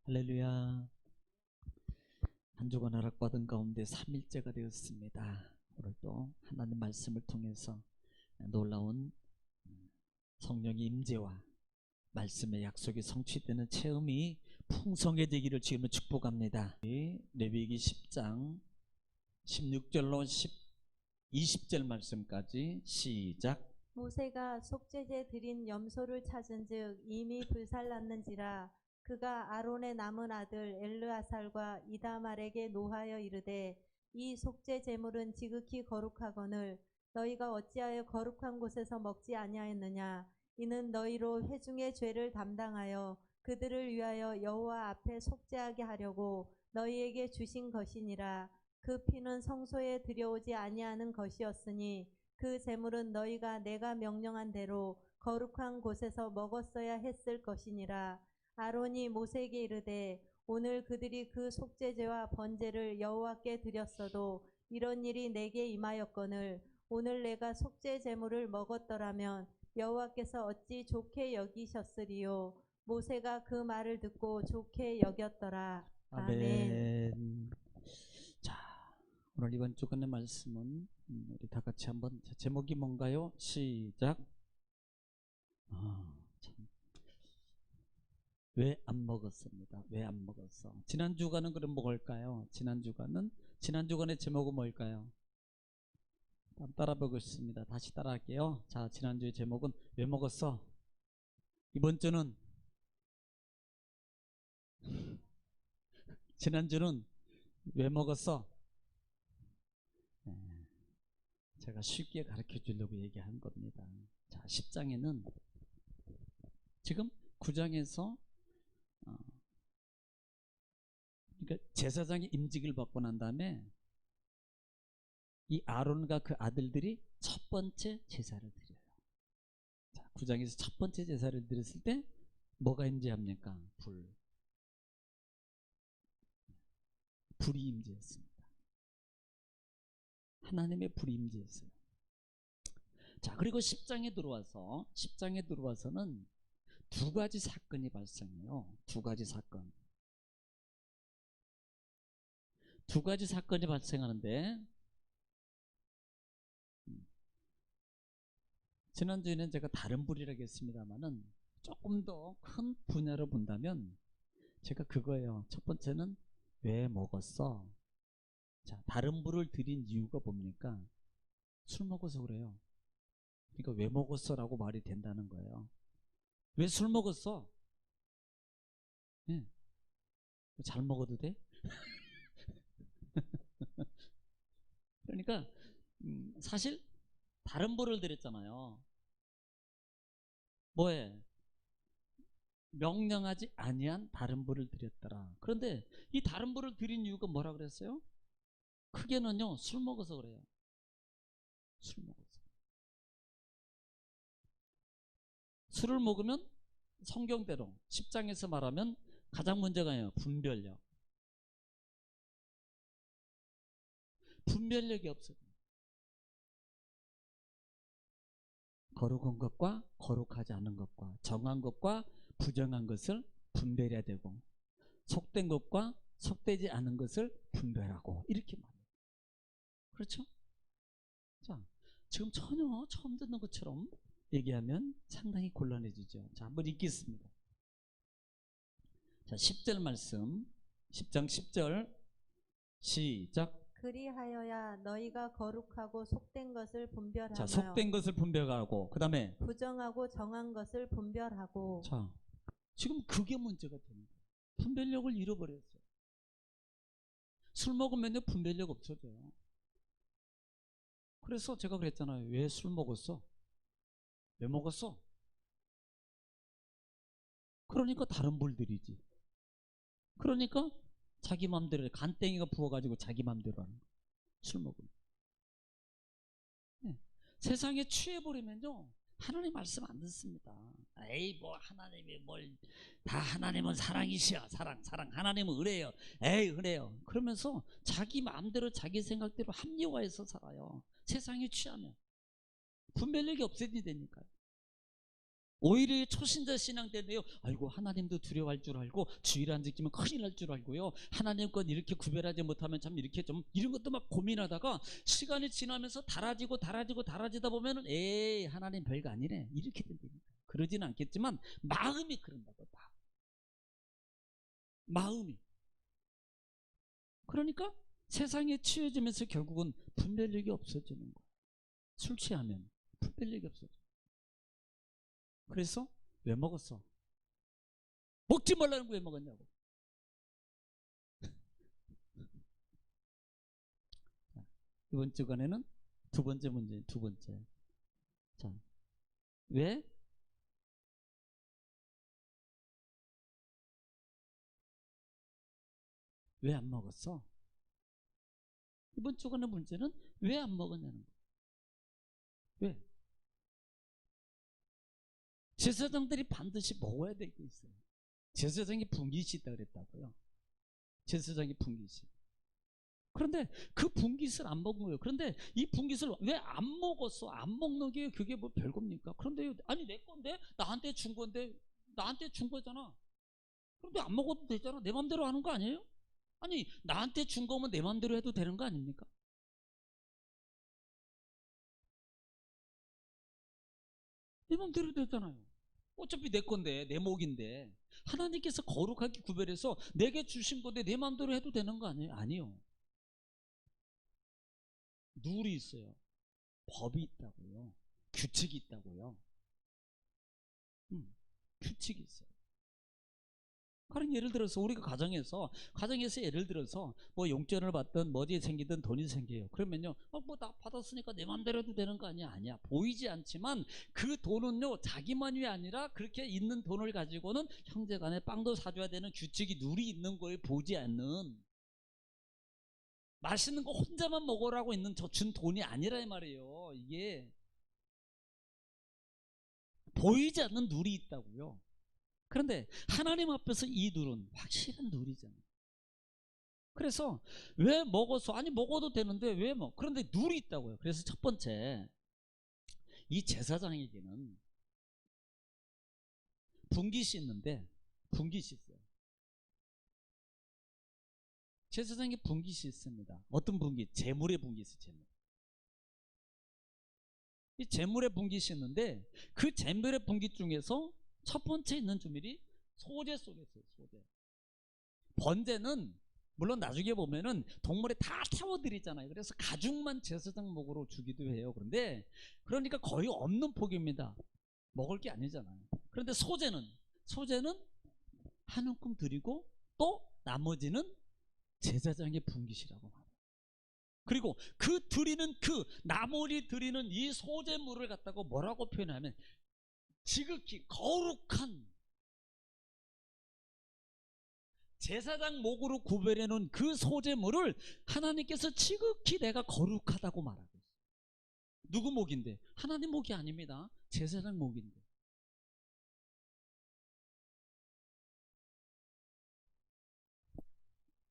할렐루야. 한 주간 허락받은 가운데 3일째가 되었습니다. 오늘도 하나님 말씀을 통해서 놀라운 성령의 임재와 말씀의 약속이 성취되는 체험이 풍성해지기를 지금은 축복합니다. 레위기 10장 16절로 20절 말씀까지 시작. 모세가 속죄제 드린 염소를 찾은즉 이미 불살랐는지라 그가 아론의 남은 아들 엘르아살과 이다말에게 노하여 이르되 이 속죄 제물은 지극히 거룩하거늘 너희가 어찌하여 거룩한 곳에서 먹지 아니하였느냐. 이는 너희로 회중의 죄를 담당하여 그들을 위하여 여호와 앞에 속죄하게 하려고 너희에게 주신 것이니라. 그 피는 성소에 들여오지 아니하는 것이었으니 그 제물은 너희가 내가 명령한 대로 거룩한 곳에서 먹었어야 했을 것이니라. 아론이 모세에게 이르되 오늘 그들이 그 속죄제와 번제를 여호와께 드렸어도 이런 일이 내게 임하였거늘 오늘 내가 속죄 제물을 먹었더라면 여호와께서 어찌 좋게 여기셨으리요. 모세가 그 말을 듣고 좋게 여겼더라. 아멘. 자, 오늘 이번 주간의 말씀은 우리 다 같이 한번 제목이 뭔가요? 시작. 왜 안 먹었습니다. 왜 안 먹었어? 지난 주간은 그럼 뭘까요? 지난 주간의 제목은 뭘까요? 따라 보겠습니다. 다시 따라할게요. 자, 지난주의 제목은 왜 먹었어? 이번 주는 지난주는 왜 먹었어? 제가 쉽게 가르쳐 주려고 얘기한 겁니다. 자, 10장에는 지금 9장에서 그러니까 제사장의 임직을 받고 난 다음에 이 아론과 그 아들들이 첫 번째 제사를 드려요. 자, 9장에서 첫 번째 제사를 드렸을 때 뭐가 임재합니까? 불이 임재했습니다. 하나님의 불이 임재했어요. 자, 그리고 10장에 들어와서는 두 가지 사건이 발생해요. 두 가지 사건이 발생하는데 지난주에는 제가 다른 불이라고 했습니다만은 조금 더 큰 분야로 본다면 제가 그거예요. 첫 번째는 왜 먹었어? 자, 다른 불을 드린 이유가 뭡니까? 술 먹어서 그래요. 그러니까 왜 먹었어? 라고 말이 된다는 거예요. 왜 술 먹었어? 네. 잘 먹어도 돼? 그러니까 사실 다른 불을 드렸잖아요. 뭐에? 명령하지 아니한 다른 불을 드렸더라. 그런데 이 다른 불을 드린 이유가 뭐라 그랬어요? 크게는요, 술 먹어서 그래요. 술 먹어서. 술을 먹으면 성경대로 10장에서 말하면 가장 문제가 뭐예요? 분별력이 없어요. 거룩한 것과 거룩하지 않은 것과 정한 것과 부정한 것을 분별해야 되고 속된 것과 속되지 않은 것을 분별하고 이렇게 말해요. 그렇죠? 자, 지금 전혀 처음 듣는 것처럼 얘기하면 상당히 곤란해지죠. 자, 한번 읽겠습니다. 자, 10절 말씀 10장 10절 시작. 그리하여야 너희가 거룩하고 속된 것을 분별하며 자, 속된 것을 분별하고 그 다음에 부정하고 정한 것을 분별하고. 자, 지금 그게 문제가 됩니다. 분별력을 잃어버렸어요. 술 먹으면 분별력 없어져요. 그래서 제가 그랬잖아요. 왜 술 먹었어? 왜 먹었어? 그러니까 다른 불들이지. 그러니까 자기 맘대로 간땡이가 부어가지고 자기 맘대로 하는 거예요. 술 먹으면. 네. 세상에 취해버리면요 하나님 말씀 안 듣습니다. 에이 뭐 하나님이 뭘 다 하나님은 사랑이시여. 사랑 하나님은 은혜요. 에이 은혜요. 그러면서 자기 마음대로 자기 생각대로 합리화해서 살아요. 세상에 취하면 분별력이 없어진다니까요. 오히려 초신자 신앙 때인데요. 아이고 하나님도 두려워할 줄 알고 주일 안 지키면 큰일 날 줄 알고요. 하나님 것 이렇게 구별하지 못하면 참 이렇게 좀 이런 것도 막 고민하다가 시간이 지나면서 달아지다 보면은 에이 하나님 별거 아니네 이렇게 된답니다. 그러지는 않겠지만 마음이 그런다고 마음이. 그러니까 세상에 치여지면서 결국은 분별력이 없어지는 거예요. 술 취하면 분별력이 없어져. 그래서 왜 먹었어? 먹지 말라는 거 왜 먹었냐고. 이번 주간에는 두 번째 문제, 두 번째. 자, 왜? 왜 안 먹었어? 이번 주간의 문제는 왜 안 먹었냐는 거예요. 왜? 제사장들이 반드시 먹어야 될 게 있어요. 제사장이 분깃이 있다 그랬다고요. 제사장이 분깃이. 그런데 그 분깃을 안 먹은 거예요. 그런데 이 분깃을 왜 안 먹었어? 안 먹는 게 그게 뭐 별겁니까? 그런데 아니 내 건데 나한테 준 건데 나한테 준 거잖아. 그런데 안 먹어도 되잖아. 내 맘대로 하는 거 아니에요? 아니 나한테 준 거면 내 맘대로 해도 되는 거 아닙니까? 내 맘대로 되잖아요. 어차피 내 건데 내 목인데 하나님께서 거룩하게 구별해서 내게 주신 건데 내 맘대로 해도 되는 거 아니에요? 아니요. 룰이 있어요. 법이 있다고요. 규칙이 있다고요. 규칙이 있어요. 그런 예를 들어서 우리가 가정에서 예를 들어서 뭐 용돈을 받든 뭐지 생기든 돈이 생겨요. 그러면요, 뭐 나 받았으니까 내 맘대로 해도 되는 거 아니야? 아니야. 보이지 않지만 그 돈은요 자기만이 아니라 그렇게 있는 돈을 가지고는 형제간에 빵도 사줘야 되는 규칙이 룰이 있는 걸 보지 않는, 맛있는 거 혼자만 먹으라고 있는 저 준 돈이 아니라 이 말이에요. 이게 보이지 않는 룰이 있다고요. 그런데 하나님 앞에서 이 룰은 확실한 룰이잖아요. 그래서 왜 먹었어? 아니 먹어도 되는데 왜 먹? 그런데 룰이 있다고요. 그래서 첫 번째, 이 제사장에게는 분깃이 있는데 분깃이 있어요. 제사장에 분깃이 있습니다. 어떤 분깃? 재물의 분깃이 재물. 이 재물의 분깃이 있는데 그 재물의 분깃 중에서 첫 번째 있는 주밀이 소재 속에 있어요. 소재. 번제는 물론 나중에 보면은 동물에 다 태워드리잖아요. 그래서 가죽만 제사장 목으로 주기도 해요. 그런데 그러니까 거의 없는 폭입니다. 먹을 게 아니잖아요. 그런데 소재는 한 움큼 드리고 또 나머지는 제사장의 분깃이라고 말해요. 그리고 그 드리는 나머지 드리는 이 소재물을 갖다가 뭐라고 표현하면 지극히 거룩한 제사장 목으로 구별해 놓은 그 소재물을 하나님께서 지극히 내가 거룩하다고 말하고 있어요. 누구 목인데? 하나님 목이 아닙니다. 제사장 목인데.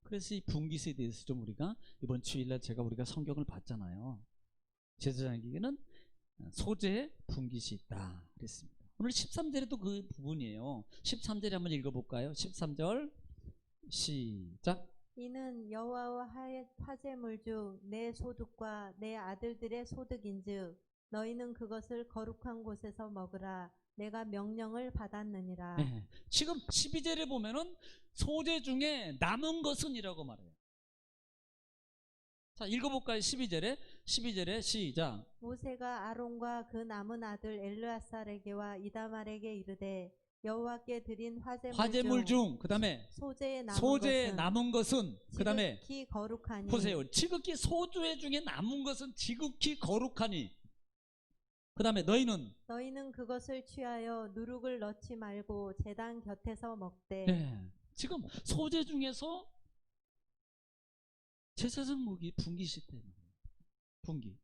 그래서 이 분깃에 대해서 좀 우리가 이번 주일날 우리가 성경을 봤잖아요. 제사장에게는 소재의 분깃이 있다 그랬습니다. 오늘 13절에도 그 부분이에요. 13절에 한번 읽어볼까요? 13절 시작. 이는 여호와와 화제물 중 내 소득과 내 아들들의 소득인즉 너희는 그것을 거룩한 곳에서 먹으라. 내가 명령을 받았느니라. 네. 지금 12절에 보면은 소재 중에 남은 것은 이라고 말해요. 자, 읽어볼까요? 12절에 시작. 모세가 아론과 그 남은 아들 엘르아살에게와 이다말에게 이르되 여호와께 드린 화제물 중 그 다음에 소재에 남은 것은 그 다음에 지극히 거룩하니. 보세요. 지극히 소재 중에 남은 것은 지극히 거룩하니. 그 다음에 너희는 그것을 취하여 누룩을 넣지 말고 제단 곁에서 먹되. 네. 지금 소재 중에서 제사장 목이 분깃이 때문에 분깃.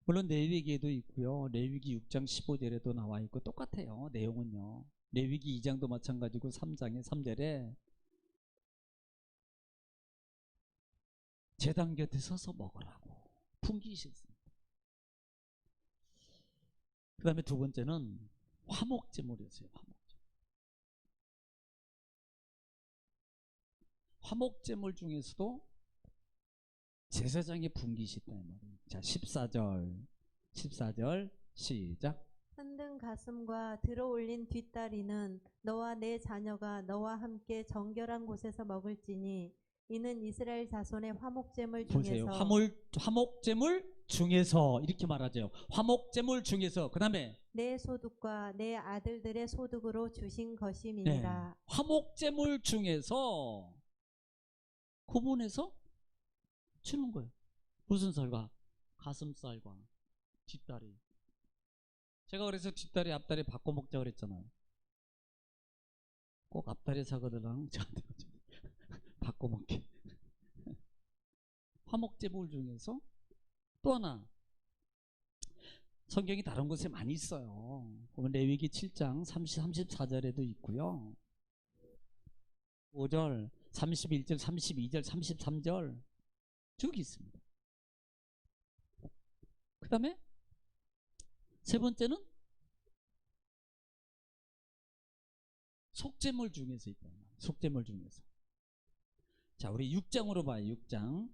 물론 레위기에도 있고요. 레위기 6장 15절에도 나와 있고 똑같아요. 내용은요. 레위기 2장도 마찬가지고 3장에 3절에 제단 곁에 서서 먹으라고 분깃이 있습니다. 그 다음에 두 번째는 화목제물이었어요. 화목제물 중에서도 제사장의 분깃이 있다 이 말이에요. 자, 14절 시작. 흔든 가슴과 들어올린 뒷다리는 너와 내 자녀가 너와 함께 정결한 곳에서 먹을지니 이는 이스라엘 자손의 화목제물 보세요. 중에서 화목제물 중에서 이렇게 말하죠. 화목제물 중에서 그 다음에 내 소득과 내 아들들의 소득으로 주신 것임이니라. 화목제물 중에서 구분해서 주는 거예요. 무슨 살과? 가슴살과 뒷다리. 제가 그래서 뒷다리 앞다리 바꿔 먹자 그랬잖아요. 꼭 앞다리 사거들랑 저한테 바꿔 먹게. 화목제물 중에서 또 하나 성경이 다른 곳에 많이 있어요. 보면 레위기 7장 34절에도 있고요. 5절, 31절, 32절, 33절 쭉 있습니다. 그 다음에 세 번째는 속죄물 중에서 있다. 속죄물 중에서. 자, 우리 6장으로 봐요. 6장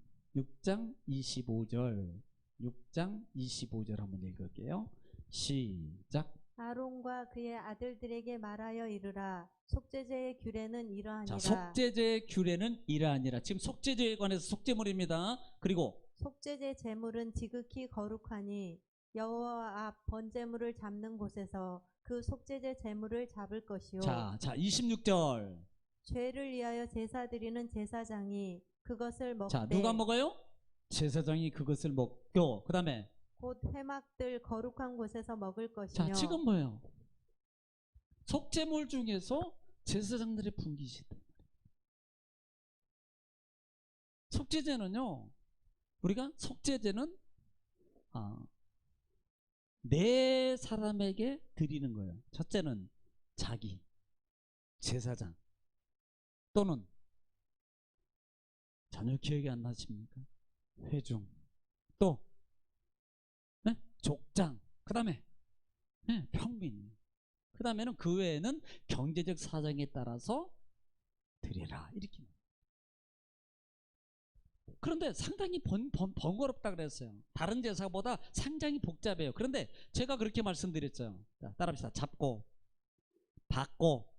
25절 6장 25절 한번 읽을게요. 시작. 아론과 그의 아들들에게 말하여 이르라. 속죄제의 규례는 이러하니라. 자, 속죄제의 규례는 이러하니라. 지금 속죄제에 관해서 속죄물입니다. 그리고 속죄제 제물은 지극히 거룩하니 여호와 앞 번제물을 잡는 곳에서 그 속죄제 제물을 잡을 것이요. 자 26절. 죄를 위하여 제사 드리는 제사장이 그것을 먹되 자, 누가 먹어요? 제사장이 그것을 먹고 그 다음에 곧 회막들 거룩한 곳에서 먹을 자, 것이며. 지금 뭐예요? 속죄물 중에서 제사장들의 분깃이다. 속죄제는요, 우리가 속죄제는 네 사람에게 드리는 거예요. 첫째는 자기, 제사장, 또는 전혀 기억이 안 나십니까? 회중, 또 네? 족장, 그 다음에 네, 평민, 그 다음에는 그 외에는 경제적 사정에 따라서 드리라 이렇게. 그런데 상당히 번거롭다 그랬어요. 다른 제사보다 상당히 복잡해요. 그런데 제가 그렇게 말씀드렸죠. 자, 따라합시다. 잡고, 받고,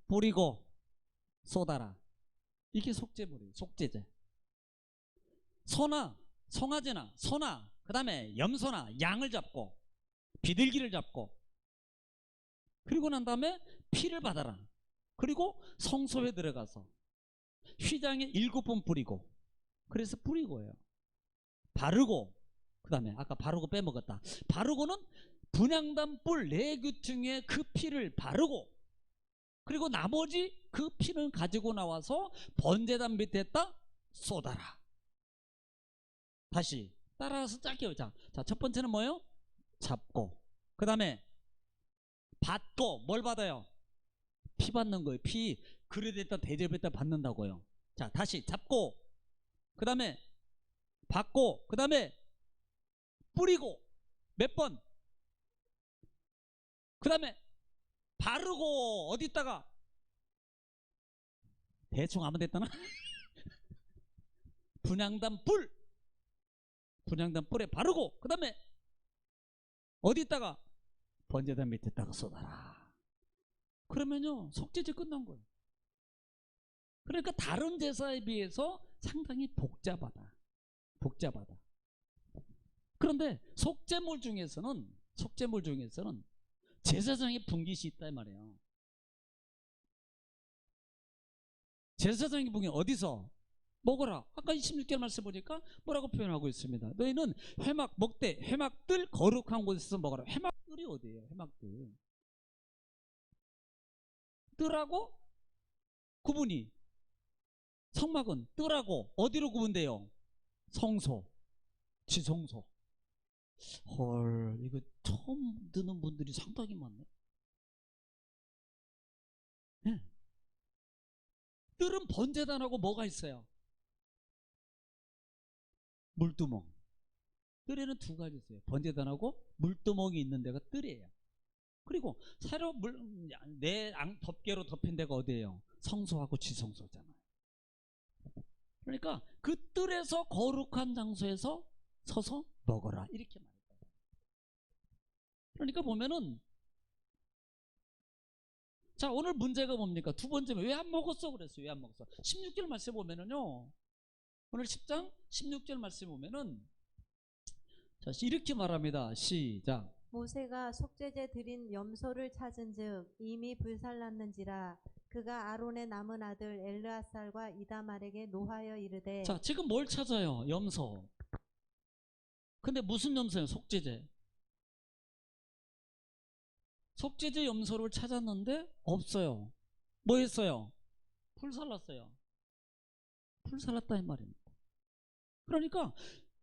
뿌리고, 쏟아라. 이게 속죄물이에요. 속죄제. 소나, 송아지나, 소나, 그 다음에 염소나 양을 잡고, 비둘기를 잡고, 그리고 난 다음에 피를 받아라. 그리고 성소에 들어가서 휘장에 7번 뿌리고, 그래서 뿌리고예요. 바르고, 그 다음에 아까 바르고 빼먹었다. 바르고는 분향단 뿔 4규퉁에 그 피를 바르고, 그리고 나머지 그 피는 가지고 나와서 번제단 밑에다 쏟아라. 다시 따라서 짧게. 자, 첫 번째는 뭐예요? 잡고, 그 다음에 받고. 뭘 받아요? 피 받는 거예요. 피 그릇에다 대접에다 받는다고요. 자, 다시 잡고, 그 다음에 받고, 그 다음에 뿌리고. 몇 번? 그 다음에 바르고. 어디다가? 대충 아무 데다나? 분향단 뿔, 분향단 뿔에 바르고, 그 다음에 어디다가? 번제단 밑에다가 쏟아라. 그러면요 속죄제 끝난 거예요. 그러니까 다른 제사에 비해서 상당히 복잡하다. 그런데 속죄물 중에서는 제사장의 분깃이 있다 이 말이에요. 제사장의 분깃 어디서 먹어라. 아까 26절 말씀 보니까 뭐라고 표현하고 있습니다. 너희는 회막들 거룩한 곳에서 먹어라. 회막들이 어디예요? 회막들. 뜰하고 구분이, 성막은 뜰하고 어디로 구분돼요? 성소, 지성소. 헐, 이거 처음 듣는 분들이 상당히 많네. 네. 뜰은 번제단하고 뭐가 있어요? 물두멍. 뜰에는 두 가지 있어요. 번제단하고 물두멍이 있는 데가 뜰이에요. 그리고 새로 덮개로 덮인 데가 어디예요? 성소하고 지성소잖아요. 그러니까 그 뜰에서 거룩한 장소에서 서서 먹어라 이렇게 말해요. 그러니까 보면은 자 오늘 문제가 뭡니까? 두 번째는 왜 안 먹었어 그랬어요. 왜 안 먹었어? 16절 말씀 보면은요. 오늘 10장 16절 말씀 보면은 자 이렇게 말합니다. 시작. 모세가 속죄제 드린 염소를 찾은즉 이미 불살랐는지라 그가 아론의 남은 아들 엘르아살과 이다말에게 노하여 이르되. 자 지금 뭘 찾아요? 염소. 근데 무슨 염소예요? 속죄제. 속죄제 염소를 찾았는데 없어요. 뭐 했어요? 불살랐어요. 불살랐다 이 말입니다. 그러니까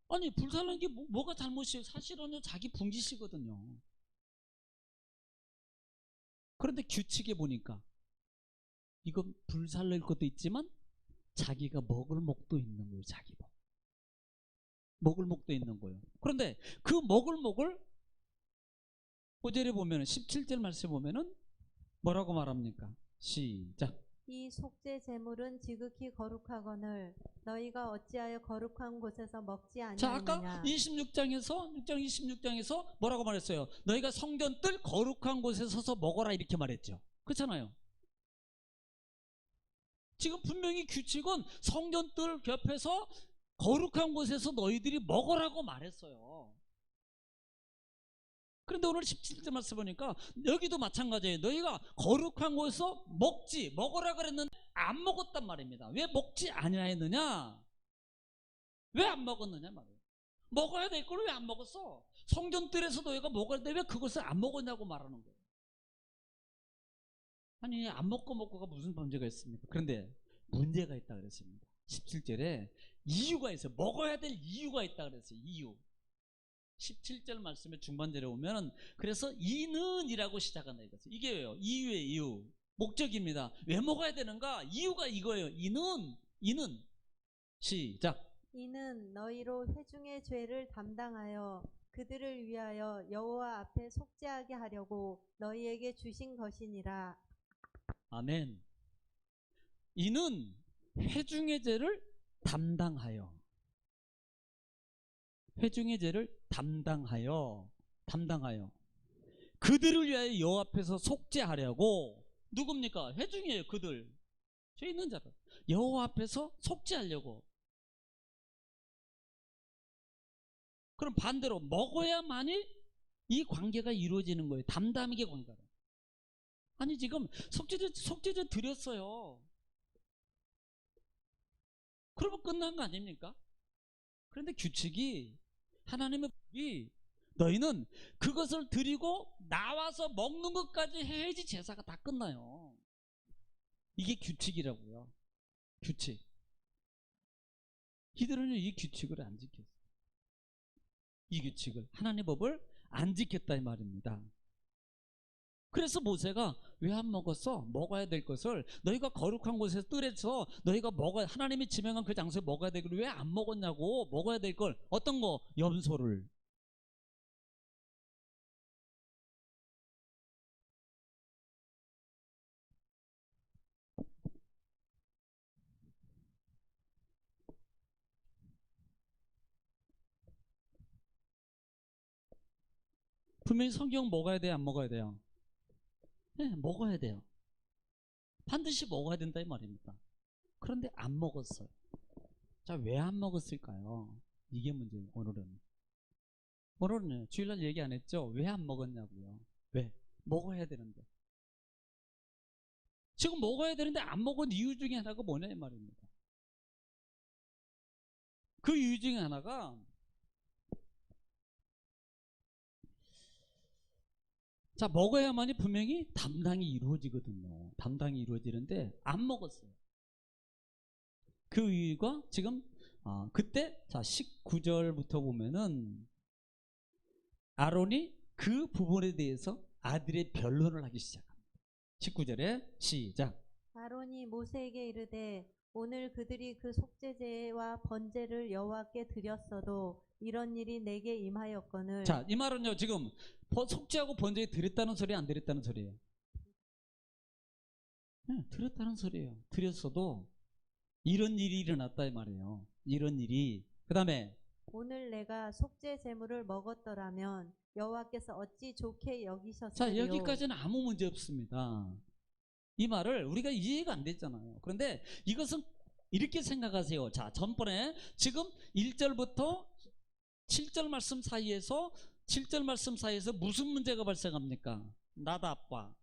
아니 불살란 게 뭐가 잘못이에요? 사실은요 자기 분깃이거든요. 그런데 규칙에 보니까 이건 불살릴 것도 있지만 자기가 먹을 목도 있는 거예요. 자기 목. 먹을 목도 있는 거예요. 그런데 그 먹을 목을 5절에 보면 17절 말씀에 보면은 뭐라고 말합니까? 시작. 이 속죄 제물은 지극히 거룩하거늘 너희가 어찌하여 거룩한 곳에서 먹지 자 아까 아니하느냐. 26장 26장에서 뭐라고 말했어요? 너희가 성전 뜰 거룩한 곳에 서서 먹어라 이렇게 말했죠. 그렇잖아요. 지금 분명히 규칙은 성전 뜰 옆에서 거룩한 곳에서 너희들이 먹으라고 말했어요. 그런데 오늘 17절 말씀 보니까 여기도 마찬가지예요. 너희가 거룩한 곳에서 먹으라 그랬는데 안 먹었단 말입니다. 왜 먹지 아니하였느냐? 왜 안 먹었느냐 말이에요. 먹어야 될 걸 왜 안 먹었어? 성전뜰에서 너희가 먹어야 돼 왜 그것을 안 먹었냐고 말하는 거예요. 아니 안 먹고가 무슨 문제가 있습니까? 그런데 문제가 있다 그랬습니다. 17절에 이유가 있어요. 먹어야 될 이유가 있다 그랬어요. 이유. 17절 말씀의 중반절에 오면 그래서 이는이라고 시작한다 이거죠. 이게 왜요? 이유의 이유. 목적입니다. 왜 먹어야 되는가? 이유가 이거예요. 이는 시작. 이는 너희로 회중의 죄를 담당하여 그들을 위하여 여호와 앞에 속죄하게 하려고 너희에게 주신 것이니라. 아멘. 이는 회중의 죄를 담당하여 그들을 위하여 여호와 앞에서 속죄하려고. 누굽니까? 회중이에요. 그들 죄 있는 자들 여호와 앞에서 속죄하려고. 그럼 반대로 먹어야만이 이 관계가 이루어지는 거예요. 담담하게 관계가. 아니 지금 속죄제 드렸어요. 그러면 끝난 거 아닙니까? 그런데 규칙이 하나님의 법이 너희는 그것을 드리고 나와서 먹는 것까지 해야지 제사가 다 끝나요. 이게 규칙이라고요. 규칙. 이들은 이 규칙을 안 지켰어요. 이 규칙을 하나님의 법을 안 지켰다 이 말입니다. 그래서 모세가 왜 안 먹었어? 먹어야 될 것을 너희가 거룩한 곳에서 뜰에서 너희가 하나님이 지명한 그 장소에 먹어야 될 걸 왜 안 먹었냐고. 먹어야 될 걸 어떤 거? 염소를. 분명히 성경 먹어야 돼요? 안 먹어야 돼요? 네, 먹어야 돼요. 반드시 먹어야 된다 이 말입니다. 그런데 안 먹었어요. 자, 왜 안 먹었을까요? 이게 문제예요. 오늘은 주일날 얘기 안 했죠? 왜 안 먹었냐고요. 왜? 먹어야 되는데. 지금 먹어야 되는데 안 먹은 이유 중에 하나가 뭐냐 이 말입니다. 그 이유 중에 하나가 자 먹어야만이 분명히 담당이 이루어지거든요. 담당이 이루어지는데 안 먹었어요. 그 이유가 지금 그때 자 19절부터 보면은 아론이 그 부분에 대해서 아들의 변론을 하기 시작합니다. 19절에 시작. 아론이 모세에게 이르되 오늘 그들이 그 속죄제와 번제를 여호와께 드렸어도 이런 일이 내게 임하였거늘. 자, 이 말은요, 지금 속죄하고 번제에 드렸다는 소리, 안 드렸다는 소리예요? 네, 드렸다는 소리예요. 드렸어도 이런 일이 일어났다 이 말이에요. 이런 일이. 그 다음에 오늘 내가 속죄 제물을 먹었더라면 여호와께서 어찌 좋게 자, 여기셨으리요. 여기까지는 아무 문제 없습니다. 이 말을 우리가 이해가 안 됐잖아요. 그런데 이것은 이렇게 생각하세요. 자, 전번에 지금 1절부터 7절 말씀 사이에서 7절 말씀 사이에서 무슨 문제가 발생합니까? 나답과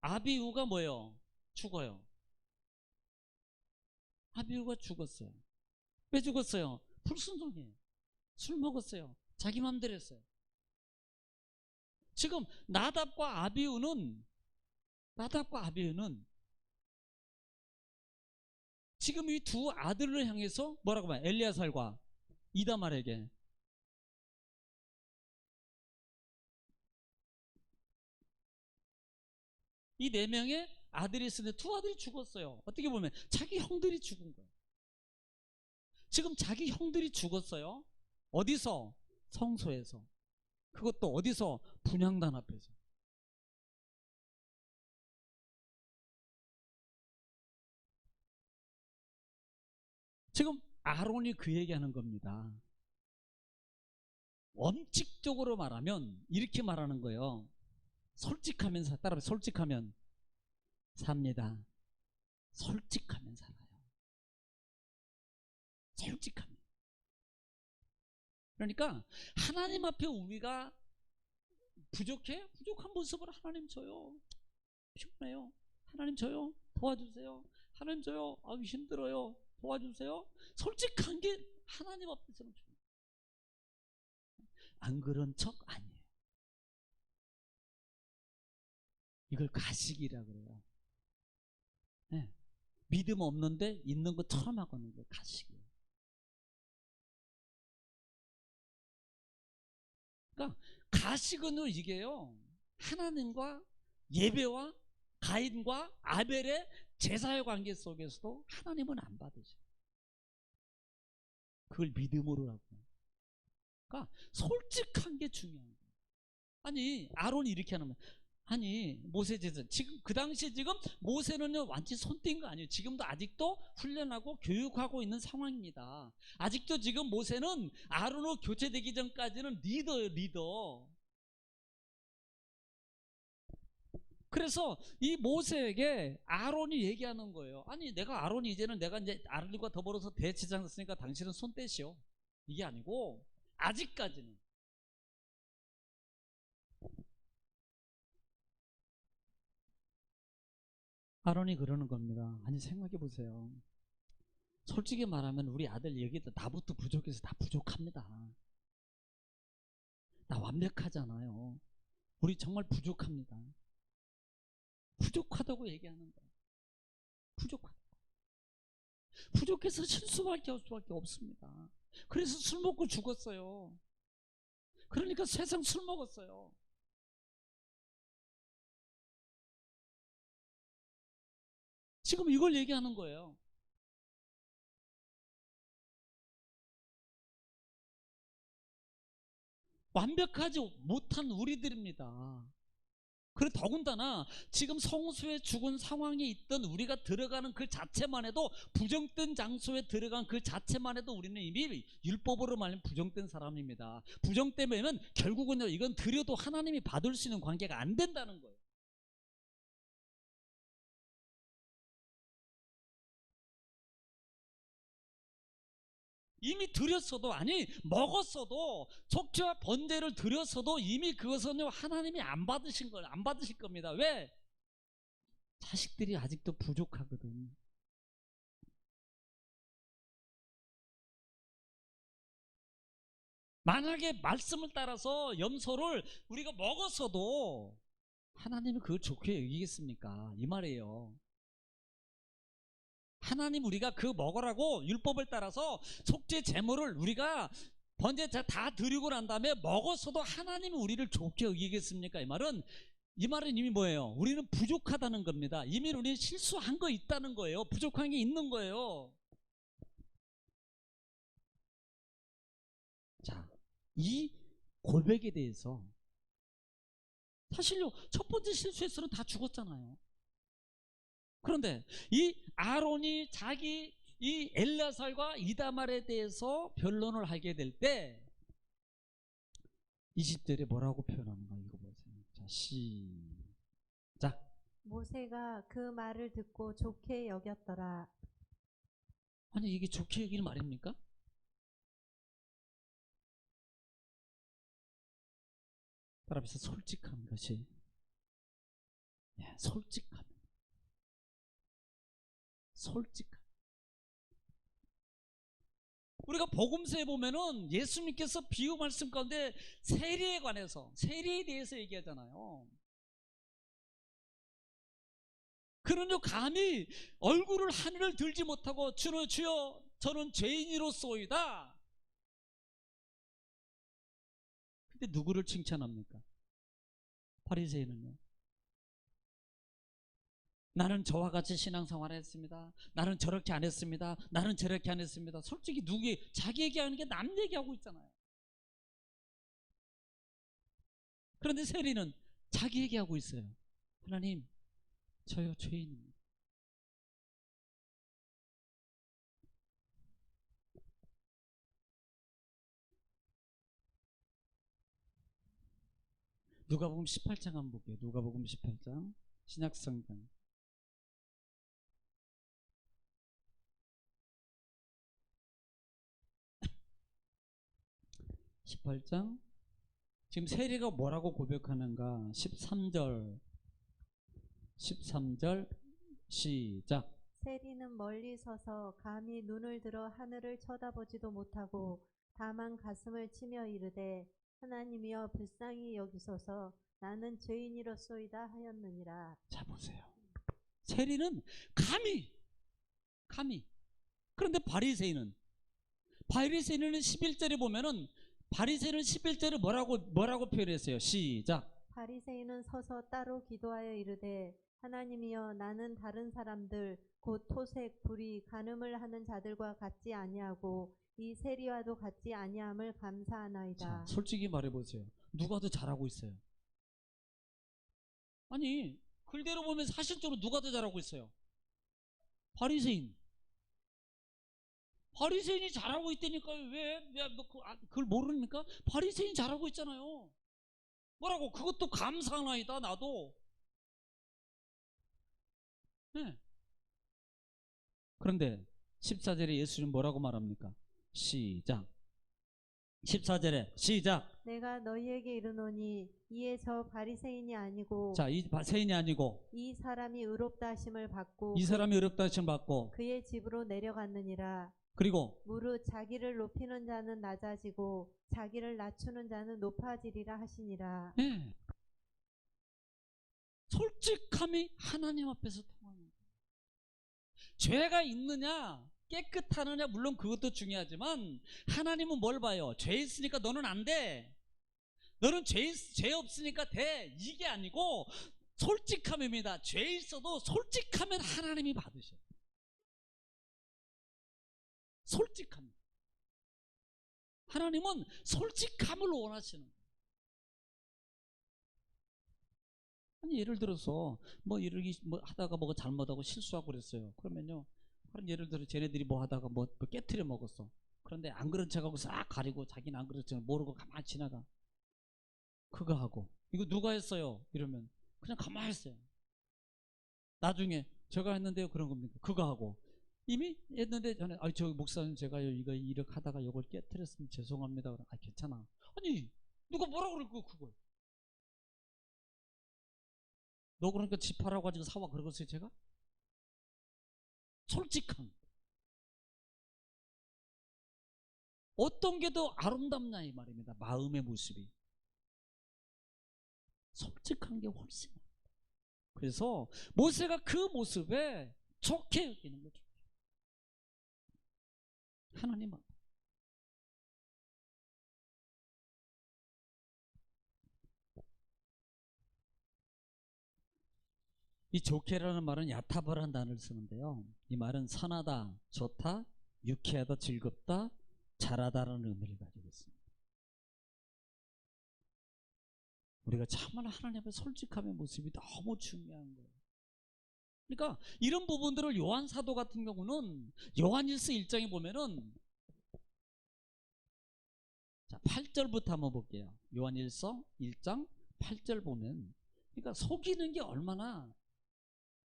아비후가 뭐예요? 죽어요. 아비후가 죽었어요. 왜 죽었어요? 불순종이에요. 술 먹었어요. 자기 맘대로 했어요. 지금 나답과 아비후는 지금 이 두 아들을 향해서 뭐라고 봐요? 엘리야살과 이다말에게 이 네 명의 아들이 있었는데 두 아들이 죽었어요. 어떻게 보면 자기 형들이 죽은 거예요. 지금 자기 형들이 죽었어요. 어디서? 성소에서. 그것도 어디서? 분향단 앞에서. 지금 아론이 그 얘기하는 겁니다. 원칙적으로 말하면 이렇게 말하는 거예요. 솔직하면 따라해. 솔직하면 삽니다. 솔직하면 살아요. 솔직하면. 그러니까 하나님 앞에 우리가 부족해? 부족한 모습을 하나님 줘요. 피곤해요. 하나님 줘요. 도와주세요. 하나님 줘요. 아유 힘들어요. 도와주세요. 솔직한 게 하나님 앞에서는 좋아요. 안 그런 척 아니에요. 이걸 가식이라 그래요. 네. 믿음 없는데 있는 것처럼 하고는 게 가식이에요. 그러니까 가식은 이게요. 하나님과 예배와 가인과 아벨의 제사의 관계 속에서도 하나님은 안 받으셔요. 그걸 믿음으로 하고. 그러니까 솔직한 게 중요한 거예요. 아니 아론이 이렇게 하는 거예요. 아니 모세 제사 지금 그 당시에 지금 모세는요 완전히 손뗀 거 아니에요. 지금도 아직도 훈련하고 교육하고 있는 상황입니다. 아직도 지금 모세는 아론으로 교체되기 전까지는 리더예요. 리더. 그래서 이 모세에게 아론이 얘기하는 거예요. 아니 내가 아론이 이제는 내가 이제 아론과 더불어서 대제사장 됐으니까 당신은 손 떼시오. 이게 아니고 아직까지는 아론이 그러는 겁니다. 아니 생각해 보세요. 솔직히 말하면 우리 아들 여기도 나부터 부족해서 다 부족합니다. 나 완벽하잖아요. 우리 정말 부족합니다. 부족하다고 얘기하는 거예요. 부족하다고. 부족해서 실수밖에 할 수밖에 없습니다. 그래서 술 먹고 죽었어요. 그러니까 세상 술 먹었어요. 지금 이걸 얘기하는 거예요. 완벽하지 못한 우리들입니다. 그리고 더군다나 지금 성소에 죽은 상황에 있던 우리가 들어가는 그 자체만 해도 부정된 장소에 들어간 그 자체만 해도 우리는 이미 율법으로 말하면 부정된 사람입니다. 부정되면 결국은요 이건 드려도 하나님이 받을 수 있는 관계가 안 된다는 거예요. 이미 드렸어도 아니 먹었어도 속죄와 번제를 드렸어도 이미 그것은요 하나님이 안 받으신 걸 안 받으실 겁니다. 왜? 자식들이 아직도 부족하거든. 만약에 말씀을 따라서 염소를 우리가 먹었어도 하나님이 그걸 좋게 여기겠습니까? 이 말이에요. 하나님 우리가 그 먹으라고 율법을 따라서 속죄 제물을 우리가 번제 다 드리고 난 다음에 먹었어도 하나님이 우리를 좋게 여기겠습니까? 이 말은 이 말은 이미 뭐예요? 우리는 부족하다는 겁니다. 이미 우리는 실수한 거 있다는 거예요. 부족한 게 있는 거예요. 자, 이 고백에 대해서 사실요, 첫 번째 실수에서는 다 죽었잖아요. 그런데 이 아론이 자기 이 엘라살과 이다말에 대해서 변론을 하게 될 때 20절에 뭐라고 표현하는가 읽어보세요. 자, 시작. 모세가 그 말을 듣고 좋게 여겼더라. 아니 이게 좋게 여기는 말입니까? 따라서 솔직한 것이, 솔직함. 우리가 복음서에 보면은 예수님께서 비유 말씀 가운데 세리에 관해서, 세리에 대해서 얘기하잖아요. 그는요 감히 얼굴을 하늘을 들지 못하고 주여 저는 죄인이로소이다. 근데 누구를 칭찬합니까? 바리새인은요. 나는 저와 같이 신앙생활을 했습니다. 나는 저렇게 안 했습니다. 나는 저렇게 안 했습니다. 솔직히 자기 얘기하는 게 남 얘기하고 있잖아요. 그런데 세리는 자기 얘기하고 있어요. 하나님, 저요 죄인입니다. 누가복음 18장 한번 볼게요. 누가복음 18장 신약성경 18장 지금 세리가 뭐라고 고백하는가? 13절 시작. 세리는 멀리 서서 감히 눈을 들어 하늘을 쳐다보지도 못하고 다만 가슴을 치며 이르되 하나님이여 불쌍히 여기소서 나는 죄인이로소이다 하였느니라. 자 보세요. 세리는 감히. 그런데 바리새인은 11절에 보면은 바리새인은 11절에 뭐라고 표현했어요? 시작. 바리새인은 서서 따로 기도하여 이르되 하나님이여 나는 다른 사람들 곧 토색, 불의, 간음을 하는 자들과 같지 아니하고 이 세리와도 같지 아니함을 감사하나이다. 자, 솔직히 말해보세요. 누가 더 잘하고 있어요? 아니 글대로 보면 사실적으로 누가 더 잘하고 있어요? 바리새인이 잘하고 있다니까. 왜 그걸 모르니까? 바리새인이 잘하고 있잖아요. 뭐라고? 그것도 감사하나이다. 나도. 네. 그런데 14절에 예수님 뭐라고 말합니까? 시작. 14절에 시작. 내가 너희에게 이르노니 이에 저 바리새인이 아니고 자, 이 바리새인이 아니고 이 사람이 의롭다 하심을 받고 이 사람이 어렵다 하심 받고 그의 집으로 내려갔느니라. 그리고 무릇 자기를 높이는 자는 낮아지고 자기를 낮추는 자는 높아지리라 하시니라. 네. 솔직함이 하나님 앞에서 통하는 거예요. 죄가 있느냐 깨끗하느냐 물론 그것도 중요하지만 하나님은 뭘 봐요? 죄 있으니까 너는 안 돼. 너는 죄 없으니까 돼. 이게 아니고 솔직함입니다. 죄 있어도 솔직하면 하나님이 받으셔요. 솔직함. 하나님은 솔직함을 원하시는 거예요. 아니 예를 들어서 뭐 하다가 뭐가 잘못하고 실수하고 그랬어요. 그러면요. 예를 들어 쟤네들이 뭐 하다가 뭐 깨트려 먹었어. 그런데 안 그런 척하고 싹 가리고 자기는 안 그런 척 모르고 가만히 지나가. 그거 하고 이거 누가 했어요? 이러면 그냥 가만히 있어요. 나중에 제가 했는데요 그런 겁니까? 그거 하고 이미 했는데 전에 저 목사님 제가요 이거 이렇게 하다가 이걸 깨트렸으면 죄송합니다. 괜찮아. 아니 누가 뭐라 그럴 거 그걸? 너 그러니까 집하라고 가지고 사와 그러겠어요 제가? 솔직한 어떤 게 더 아름답냐 이 말입니다. 마음의 모습이 솔직한 게 훨씬. 그래서 모세가 그 모습에 좋게 여기는 거죠. 하나님 앞. 이 좋게라는 말은 야타바라는 단어를 쓰는데요. 이 말은 선하다, 좋다, 유쾌하다, 즐겁다, 잘하다라는 의미를 가지고 있습니다. 우리가 참으로 하나님 앞에 솔직함의 모습이 너무 중요한 거예요. 그러니까 이런 부분들을 요한 사도 같은 경우는 요한일서 1장에 보면은 자 8절부터 한번 볼게요. 요한일서 1장 8절 보면 그러니까 속이는 게 얼마나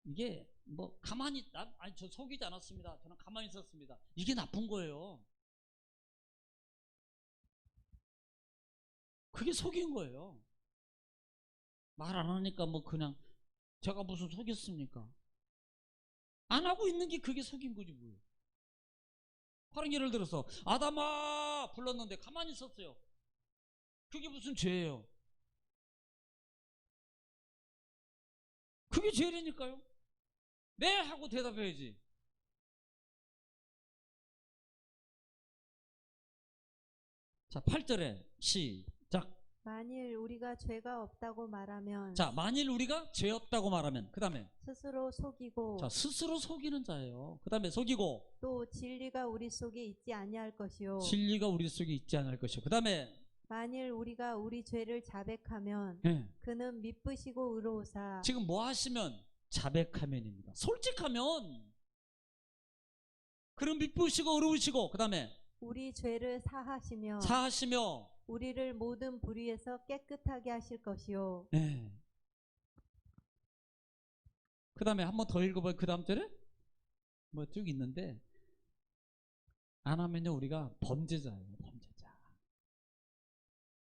이게 뭐 가만히 있다 아니 저 속이지 않았습니다. 저는 가만히 있었습니다. 이게 나쁜 거예요. 그게 속인 거예요. 말 안 하니까 뭐 그냥 제가 무슨 속였습니까? 안 하고 있는 게 그게 속인 거지 뭐예요. 다른 예를 들어서 아담아 불렀는데 가만히 있었어요. 그게 무슨 죄예요? 그게 죄라니까요. 네 하고 대답해야지. 자 8절에 시작. 만일 우리가 죄가 없다고 말하면 자 만일 우리가 죄 없다고 말하면 그 다음에 스스로 속이고 자 스스로 속이는 자예요. 그 다음에 속이고 또 진리가 우리 속에 있지 아니할 것이요 진리가 우리 속에 있지 않을 것이요. 그 다음에 만일 우리가 우리 죄를 자백하면 그는 미쁘시고 의로우사 지금 뭐 하시면 자백하면입니다. 솔직하면 그는 미쁘시고 의로우시고 그 다음에 우리 죄를 사하시며 사하시며 우리를 모든 불의에서 깨끗하게 하실 것이요 그 다음에 한 번 더 읽어봐요. 그 다음 절에 뭐 쭉 있는데 안 하면요 우리가 범죄자예요. 범죄자.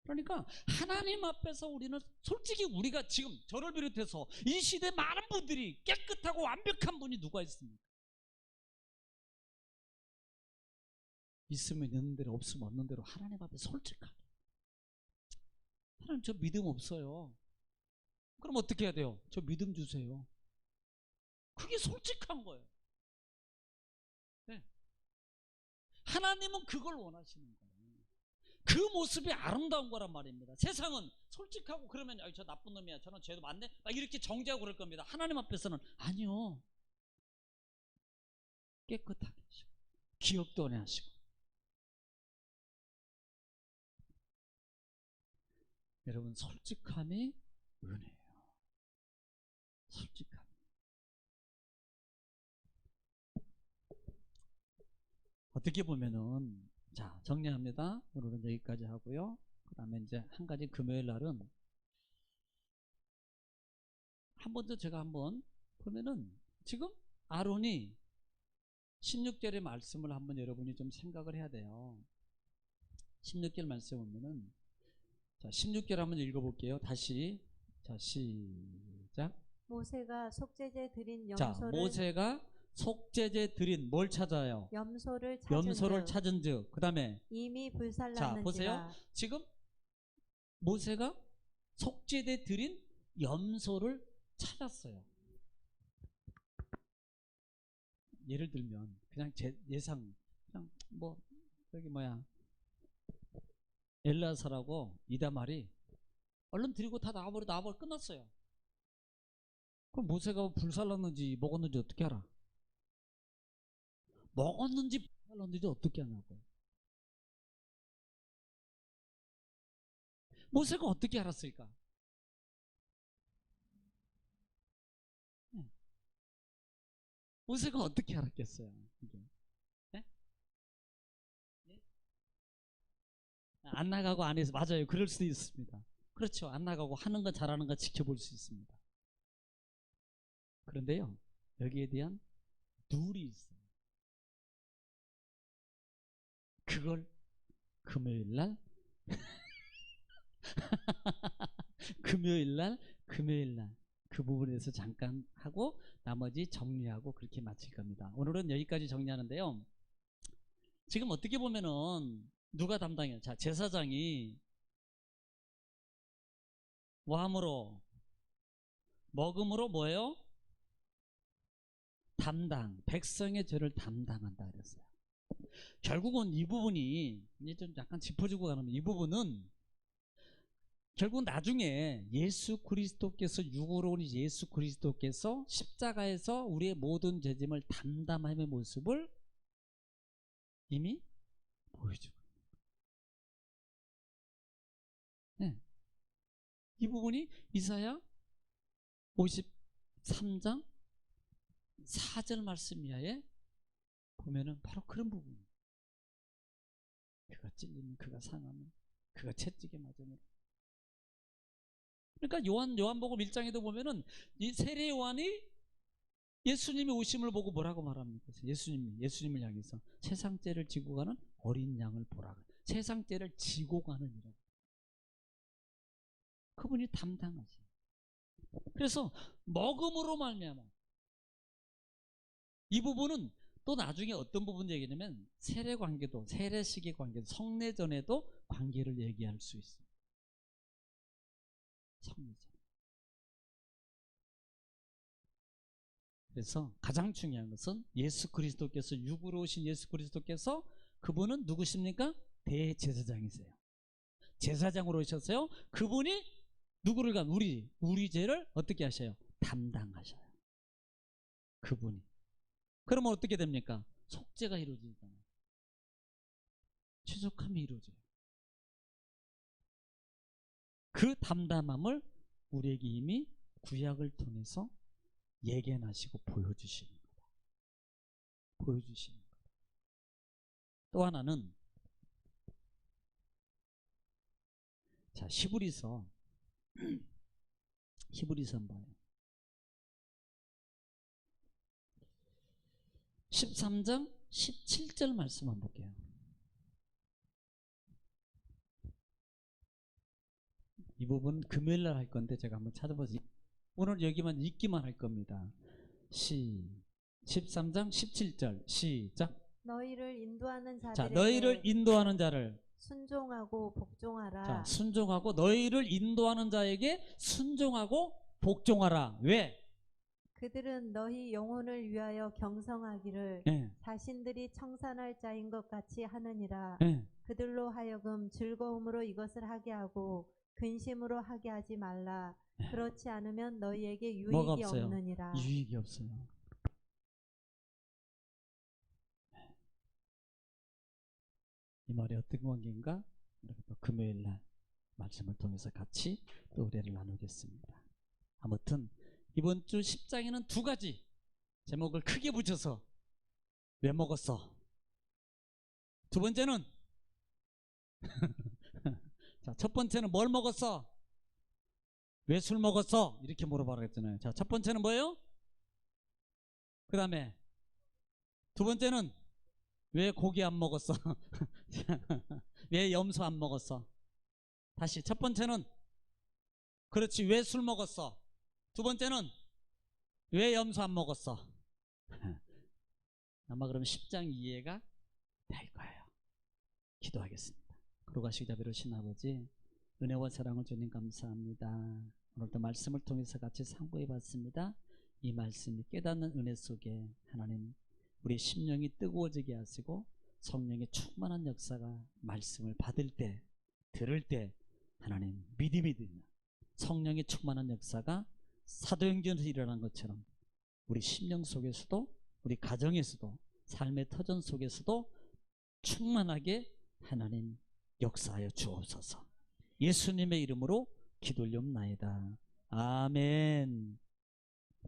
그러니까 하나님 앞에서 우리는 솔직히 우리가 지금 저를 비롯해서 이 시대 많은 분들이 깨끗하고 완벽한 분이 누가 있습니까? 있으면 있는 대로 없으면 없는 대로 하나님 앞에 솔직하게 하나님 저 믿음 없어요. 그럼 어떻게 해야 돼요? 저 믿음 주세요. 그게 솔직한 거예요. 네. 하나님은 그걸 원하시는 거예요. 그 모습이 아름다운 거란 말입니다. 세상은 솔직하고 그러면 저 나쁜 놈이야 저는 죄도 많네 이렇게 정죄하고 그럴 겁니다. 하나님 앞에서는 아니요 깨끗하게 하시고 기억도 안 하시고 여러분 솔직함이 은혜예요. 솔직함. 어떻게 보면은 자 정리합니다. 오늘은 여기까지 하고요. 그 다음에 이제 한 가지 금요일 날은 한 번 더 제가 한번 보면은 지금 아론이 16절의 말씀을 한번 여러분이 좀 생각을 해야 돼요. 16절 말씀 보면은 자 16절 한번 읽어볼게요. 다시 자 시작. 모세가 속죄제 드린 자 염소를 모세가 속죄제 드린 뭘 찾아요? 염소를 찾은즉 그 다음에 이미 자 불살랐는지라 보세요. 지금 모세가 속죄제 드린 염소를 찾았어요. 예를 들면 그냥 예상 그냥 뭐 저기 뭐야 엘라사라고 이다말이 얼른 드리고 다 나와버려 끝났어요. 그럼 모세가 불살랐는지 먹었는지 어떻게 알아? 먹었는지 불살랐는지 어떻게 하냐고요. 모세가 어떻게 알았을까? 모세가 어떻게 알았겠어요? 이게. 네? 네? 안 나가고 안 해서 맞아요. 그럴 수도 있습니다. 그렇죠. 안 나가고 하는 거 잘하는 거 지켜볼 수 있습니다. 그런데요. 여기에 대한 룰이 있어요. 그걸 금요일날 금요일날 그 부분에서 잠깐 하고 나머지 정리하고 그렇게 마칠 겁니다. 오늘은 여기까지 정리하는데요. 지금 어떻게 보면은 누가 담당해요? 자 제사장이 뭐함으로 먹음으로 뭐예요? 담당 백성의 죄를 담당한다 그랬어요. 결국은 이 부분이 이제 좀 약간 짚어주고 가면 이 부분은 결국 나중에 예수 그리스도께서 육으로 온 예수 그리스도께서 십자가에서 우리의 모든 죄짐을 담당함의 모습을 이미 보여주고 네. 이 부분이 이사야 53장 4절 말씀 이하에 보면은 바로 그런 부분. 그가 찔리면 그가 상하면 그가 채찍에 맞으면. 그러니까 요한복음 1장에도 보면은 이 세례 요한이 예수님이 오심을 보고 뭐라고 말합니까? 예수님을 향해서 세상 죄를 지고 가는 어린 양을 보라. 세상 죄를 지고 가는 이라. 그분이 담당하세요. 그래서 먹음으로 말미암아 이 부분은 또 나중에 어떤 부분 얘기냐면 세례 관계도 세례식의 관계도 성례 전에도 관계를 얘기할 수 있어요. 성례 전. 그래서 가장 중요한 것은 예수 그리스도께서 육으로 오신 예수 그리스도께서 그분은 누구십니까? 대제사장이세요. 제사장으로 오셨어요. 그분이 누구를 간 우리 죄를 어떻게 하셔요? 담당하셔요. 그분이. 그러면 어떻게 됩니까? 속죄가 이루어지잖아요. 최적함이 이루어져요. 그 담담함을 우리에게 이미 구약을 통해서 예견하시고 보여주시는 거다. 보여주시는 거다. 또 하나는 자 히브리서 봐요. 13장 17절 말씀 한번 볼게요. 이 부분 금요일날 할 건데 제가 한번 찾아봐서 오늘 여기만 읽기만 할 겁니다. 13장 17절 시작. 너희를 인도하는 자, 자들에게 너희를 인도하는 자를 순종하고 복종하라. 자, 순종하고 너희를 인도하는 자에게 순종하고 복종하라. 왜? 그들은 너희 영혼을 위하여 경성하기를 네. 자신들이 청산할 자인 것 같이 하느니라. 네. 그들로 하여금 즐거움으로 이것을 하게 하고 근심으로 하게 하지 말라. 네. 그렇지 않으면 너희에게 뭐가 유익이 없어요? 없느니라. 유익이 없어요. 이 말이 어떤 관계인가? 우리가 또 금요일날 말씀을 통해서 같이 또 의뢰를 나누겠습니다. 아무튼 이번 주 10장에는 두 가지 제목을 크게 붙여서 왜 먹었어? 두 번째는 자, 첫 번째는 뭘 먹었어? 왜 술 먹었어? 이렇게 물어봐라 했잖아요. 자, 첫 번째는 뭐예요? 그 다음에 두 번째는 왜 고기 안 먹었어? 왜 염소 안 먹었어? 다시 첫 번째는 그렇지 왜 술 먹었어? 두 번째는 왜 염소 안 먹었어? 아마 그러면 10장 이해가 될 거예요. 기도하겠습니다. 거룩하시고 자비로우신 아버지 은혜와 사랑을 주님 감사합니다. 오늘도 말씀을 통해서 같이 상고해 봤습니다. 이 말씀이 깨닫는 은혜 속에 하나님 우리 심령이 뜨거워지게 하시고 성령의 충만한 역사가 말씀을 받을 때 들을 때 하나님 믿음이 되는 성령의 충만한 역사가 사도행전에서 일어난 것처럼 우리 심령 속에서도 우리 가정에서도 삶의 터전 속에서도 충만하게 하나님 역사하여 주옵소서. 예수님의 이름으로 기도 올리옵나이다. 아멘.